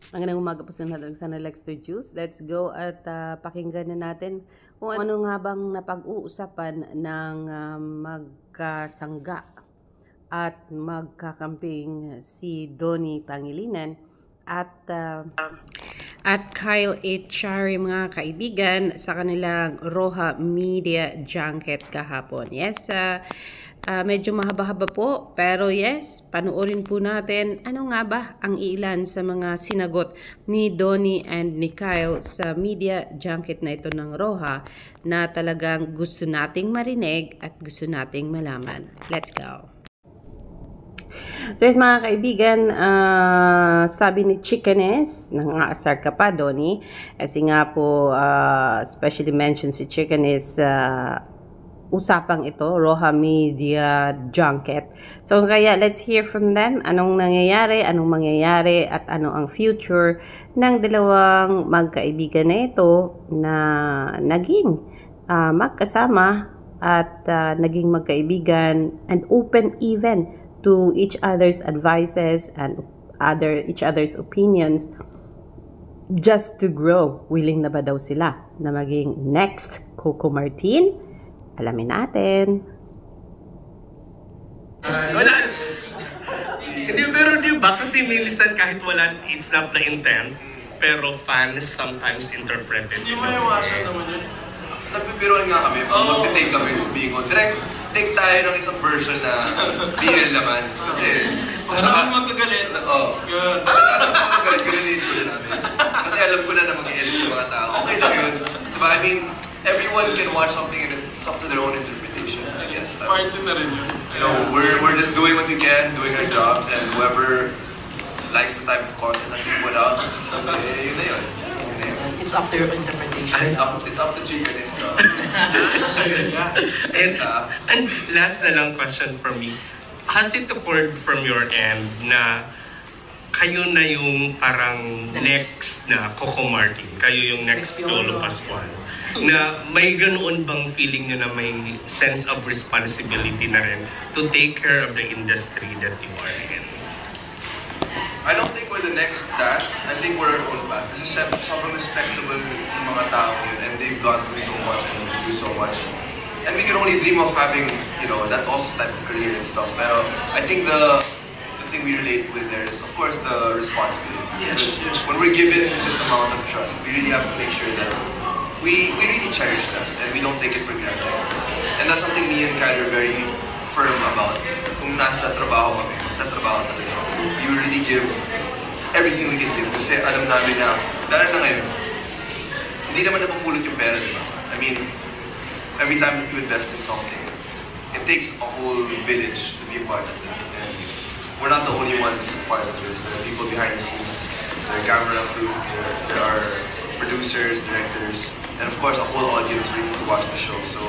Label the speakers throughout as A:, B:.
A: Magandang umaga po sa lahat sa Lex to Juice. Let's go at pakinggan na natin kung ano nga bang napag-uusapan ng magkasangga at magkakamping si Donnie Pangilinan at Kyle Echari, mga kaibigan, sa kanilang Roja Media Junket kahapon. Yes, medyo mahaba-haba po, pero yes, panuorin po natin ano nga ba ang ilan sa mga sinagot ni Donnie and ni Kyle sa media junket na ito ng Roja na talagang gusto nating marinig at gusto nating malaman. Let's go! So yes, mga kaibigan, sabi ni Chickanes, nangaasar ka pa, Donnie, kasi nga po, especially mentioned si Chickanes, usapang ito, Roja Media Junket. So kaya let's hear from them, anong mangyayari, at ano ang future ng dalawang magkaibigan na ito na naging magkasama at naging magkaibigan and open even to each other's advices and each other's opinions just to grow. Willing na ba daw sila na maging next Coco Martin? Alamin natin.
B: Wala. Hindi, pero di ba? Kasi minsan kahit wala, it's not the intent, pero fans sometimes interpret it.
C: Hindi mo iwasan naman yun.
D: Nagpipiruan nga kami, mag-take kami sa bingo. Direct, take tayo ng isang version na BL naman. Kasi,
C: Pag naman magagalit.
D: Oo. Magagalit, ganun yung itsura namin. Kasi alam ko na mag-edit yung mga tao. Okay lang yun. Diba? I mean, everyone can watch something and it's up to their own interpretation, I guess.
C: Part na rin yun.
D: You know, we're just doing what we can, doing our jobs, and whoever likes the type of content that we put out, yun na yun.
E: It's up to your interpretation.
D: It's up to Chickanes, no?
C: Sa sayo niya.
B: And last na lang question for me. Has it occurred from your end na kayo na yung parang next na Coco Martin? Kayo yung next Lolo Pascual? Na may ganoon bang feeling nyo na may sense of responsibility na rin to take care of the industry that you are in?
D: I don't think we're the next that. I think we're our own path. Kasi sobrang respectable yung mga tao yun, and they've gone through so much and do so much. And we can only dream of having, you know, that also type of career and stuff. Pero I think the thing we relate with there is, of course, the responsibility.
C: Yes.
D: When we're given this amount of trust, we really have to make sure that we really cherish that and we don't take it for granted. And that's something me and Kyle are very firm about. Kung nasa trabaho kami, magtatrabaho talaga. You really give everything we can give. Kasi alam namin na, lalo na ngayon, hindi naman napapulot yung pera, di ba? I mean, every time that you invest in something, it takes a whole village to be a part of it. And we're not the only ones part of this. There are people behind the scenes. There are camera crew, there are producers, directors, and of course a whole audience waiting to watch the show. So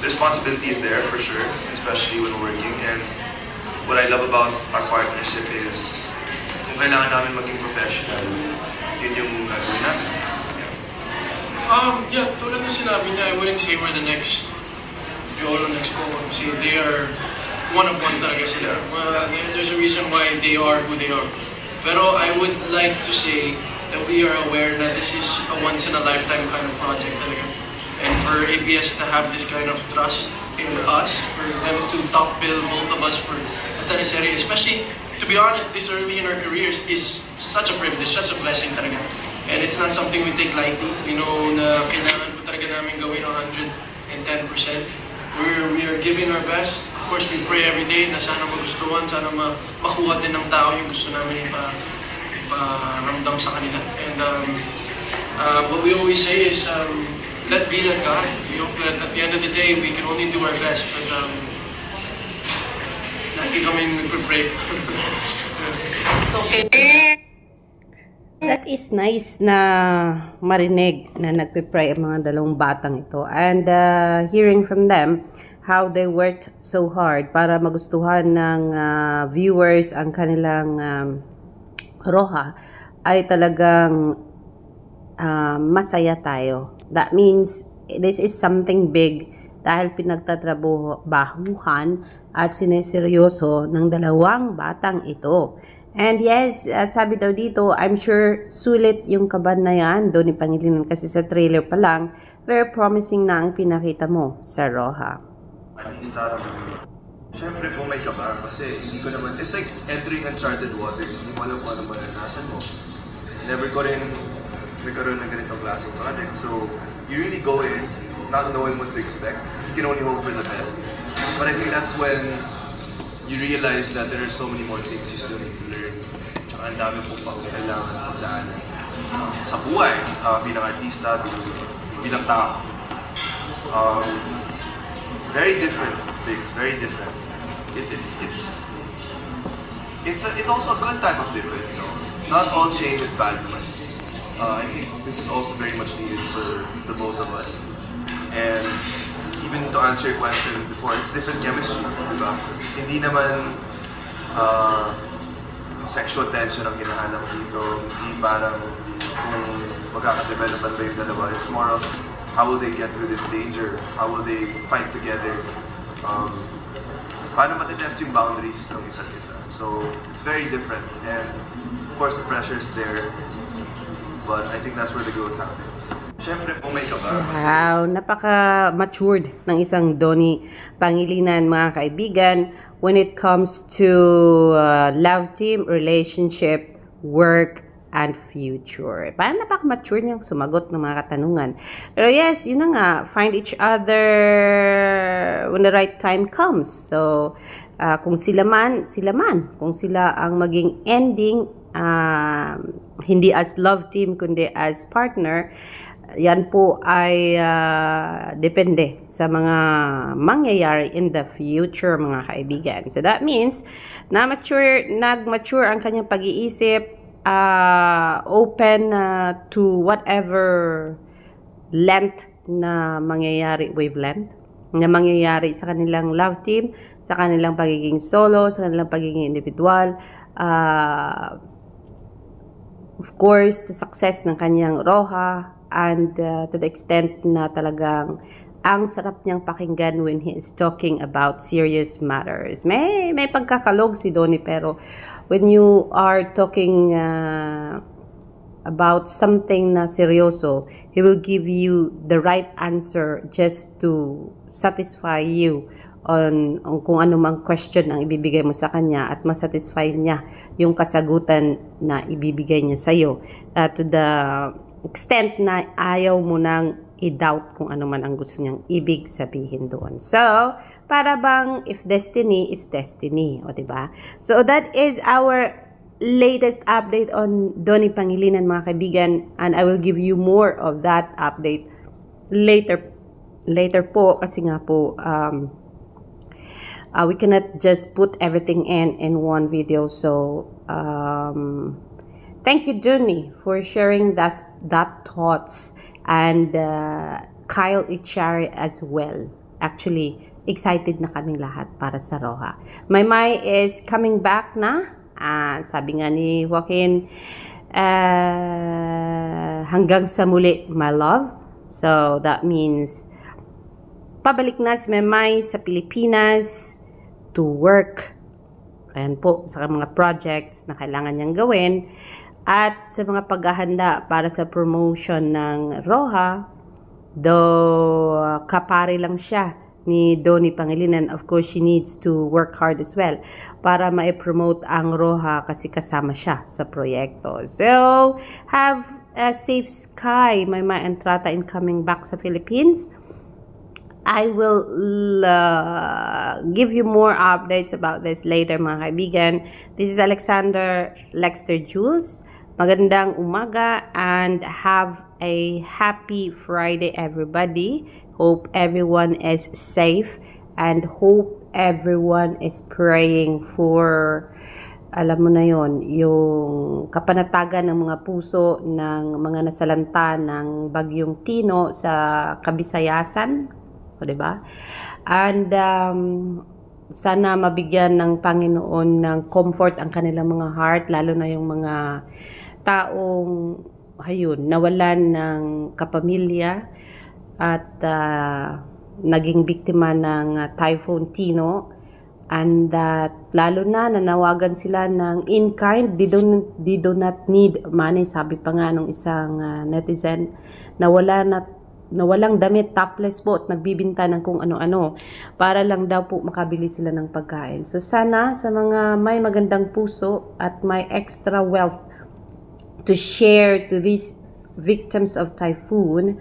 D: the responsibility is there for sure, especially when working. And what I love about our partnership is kung kailangan namin maging professional, yun yung gagawin namin.
C: Yeah, tulad ng sinabi niya, I wouldn't say we're the next Yolo, next Coco. Kasi they are one of one talaga sila. There's a reason why they are who they are. Pero I would like to say that we are aware that this is a once-in-a-lifetime kind of project talaga. And for ABS to have this kind of trust in us, for them to top bill both of us for a teleserye, especially, to be honest, this early in our careers is such a privilege, such a blessing talaga. And it's not something we take lightly. We know na kailangan po talaga namin gawin 110%. We are giving our best. Of course, we pray every day na sana magustuhan, sana makuha din ng tao yung gusto namin iparamdam sa kanila. And what we always say is, let be that God. We hope that at the end of the day, we can only do our best. But lagi kami nagpe-pray.
E: Okay.
A: That is nice na marinig na nagpipray ang mga dalawang batang ito. And hearing from them, how they worked so hard para magustuhan ng viewers ang kanilang Roja, ay talagang masaya tayo. That means this is something big dahil pinagtatrabahuhan at sineseryoso ng dalawang batang ito. And yes, sabi daw dito, I'm sure sulit yung kaban na yan, Donnie Pangilinan, kasi sa trailer pa lang, very promising na ang pinakita mo sa Roja.
D: Artista, syempre po may kaba kasi hindi ko naman, it's like entering uncharted waters, hindi mo alam kung ano maranasan mo. Never ko rin nagkaroon ng ganitong klaseng project, so you really go in, not knowing what to expect. You can only hope for the best. But I think that's when you realize that there are so many more things you still need to learn. Tsaka ang dami po pang kailangan pagdaanan sa buhay, bilang artista, bilang tao. Very different, Biggs, very different. It's also a good type of different, you know. Not all change is bad naman. I think this is also very much needed for the both of us. And even to answer your question before, it's different chemistry, diba? Hindi naman sexual tension ang hinahanap dito. Hindi parang kung magkakadevelopan ba yung dalawa. It's more of how will they get through this danger? How will they fight together? Paano matitest yung boundaries ng isa't isa? So, it's very different. And of course, the pressure is there. But I think that's where the growth happens. Siyempre po may kaba.
A: Wow, napaka-matured ng isang Donnie Pangilinan, mga kaibigan, when it comes to love team, relationship, work, and future. Parang napaka-mature niyang sumagot ng mga katanungan. Pero yes, yun na nga, find each other when the right time comes. So, kung sila man. Kung sila ang maging ending, hindi as love team, kundi as partner, yan po ay depende sa mga mangyayari in the future, mga kaibigan. So that means, nag-mature ang kanyang pag-iisip, open to whatever length na mangyayari, wavelength, na mangyayari sa kanilang love team, sa kanilang pagiging solo, sa kanilang pagiging individual, of course, sa success ng kanyang Roja, and to the extent na talagang ang sarap niyang pakinggan when he is talking about serious matters. May pagkakalog si Donnie, pero when you are talking about something na seryoso, he will give you the right answer just to satisfy you on kung ano mang question ang ibibigay mo sa kanya, at masatisfy niya yung kasagutan na ibibigay niya sa iyo, to the extent na ayaw mo nang i-doubt kung ano man ang gusto niyang ibig sabihin doon. So, para bang if destiny is destiny, o diba? So, that is our latest update on Donnie Pangilinan, mga kaibigan, and I will give you more of that update later po, kasi nga po we cannot just put everything in one video. So thank you, Donnie, for sharing that thoughts, and Kyle Echari as well. Actually, excited na kaming lahat para sa Roja. Maymay is coming back na. Sabi nga ni Joaquin, hanggang sa muli, my love. So that means pabalik na si Maymay sa Pilipinas to work. Ayan po, sa mga projects na kailangan niyang gawin, at sa mga paghahanda para sa promotion ng Roja. Though kapare lang siya ni Donnie Pangilinan, of course she needs to work hard as well para ma-promote ang Roja, kasi kasama siya sa proyekto. So have a safe sky, Maymay Entrata, in coming back sa Philippines. I will give you more updates about this later, mga kaibigan. This is Alexander Lexter Jules. Magandang umaga and have a happy Friday, everybody. Hope everyone is safe and hope everyone is praying for, alam mo na yon, yung kapanatagan ng mga puso ng mga nasalanta ng Bagyong Tino sa Kabisayasan, o diba? And sana mabigyan ng Panginoon ng comfort ang kanilang mga heart, lalo na yung mga taong nawalan ng kapamilya at naging biktima ng Typhoon Tino. and that lalo na nanawagan sila ng in-kind, they do not need money. Sabi pa nga nung isang netizen na walang damit, topless po at nagbibinta ng kung ano-ano para lang daw po makabili sila ng pagkain. So sana sa mga may magandang puso at may extra wealth to share to these victims of typhoon,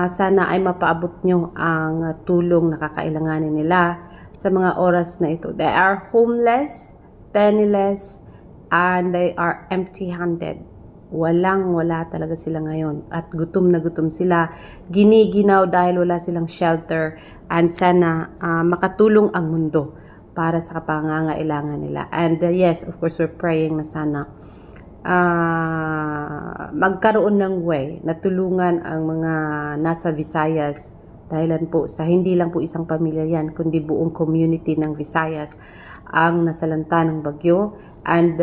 A: sana ay mapaabot nyo ang tulong na kakailanganin nila sa mga oras na ito. They are homeless, penniless, and they are empty-handed. Walang-wala talaga sila ngayon. At gutom na gutom sila. Giniginaw dahil wala silang shelter. And sana makatulong ang mundo para sa pangangailangan nila. And yes, of course, we're praying na sana magkaroon ng way na tulungan ang mga nasa Visayas. Dahilan po sa hindi lang po isang pamilya yan, kundi buong community ng Visayas ang nasalanta ng bagyo. And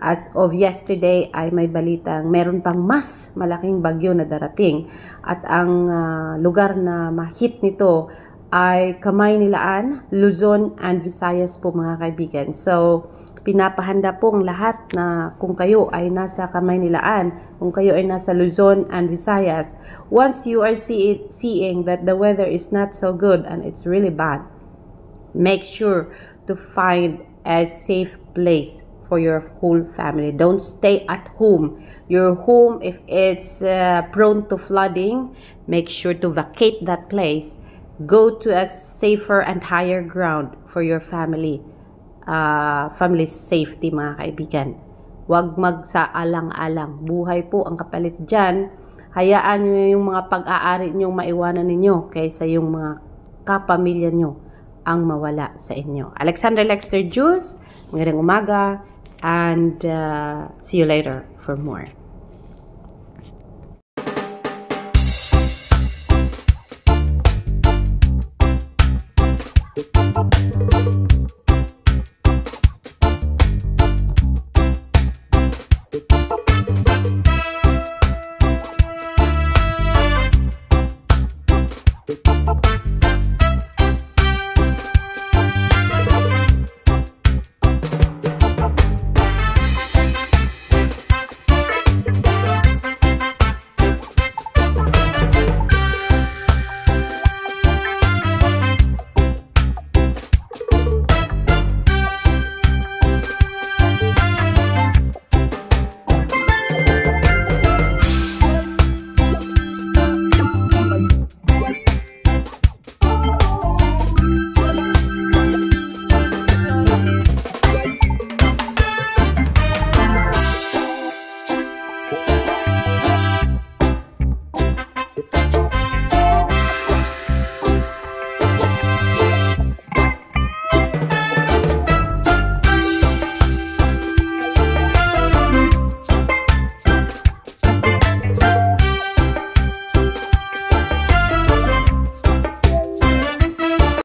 A: as of yesterday ay may balitang meron pang mas malaking bagyo na darating. At ang lugar na ma-hit nito ay Kamaynilaan, Luzon, and Visayas po mga kaibigan. So, pinapahanda po ang lahat na kung kayo ay nasa Kamaynilaan, kung kayo ay nasa Luzon and Visayas, once you are seeing that the weather is not so good and it's really bad, make sure to find a safe place for your whole family. Don't stay at home. Your home, if it's prone to flooding, make sure to vacate that place. Go to a safer and higher ground for your family. Family's safety mga kaibigan. Huwag magsaalang-alang. Buhay po ang kapalit dyan. Hayaan nyo yung mga pag-aari nyong maiwanan ninyo kaysa yung mga kapamilya nyo ang mawala sa inyo. Alexandra Lexter Juice, magandang umaga, and see you later for more.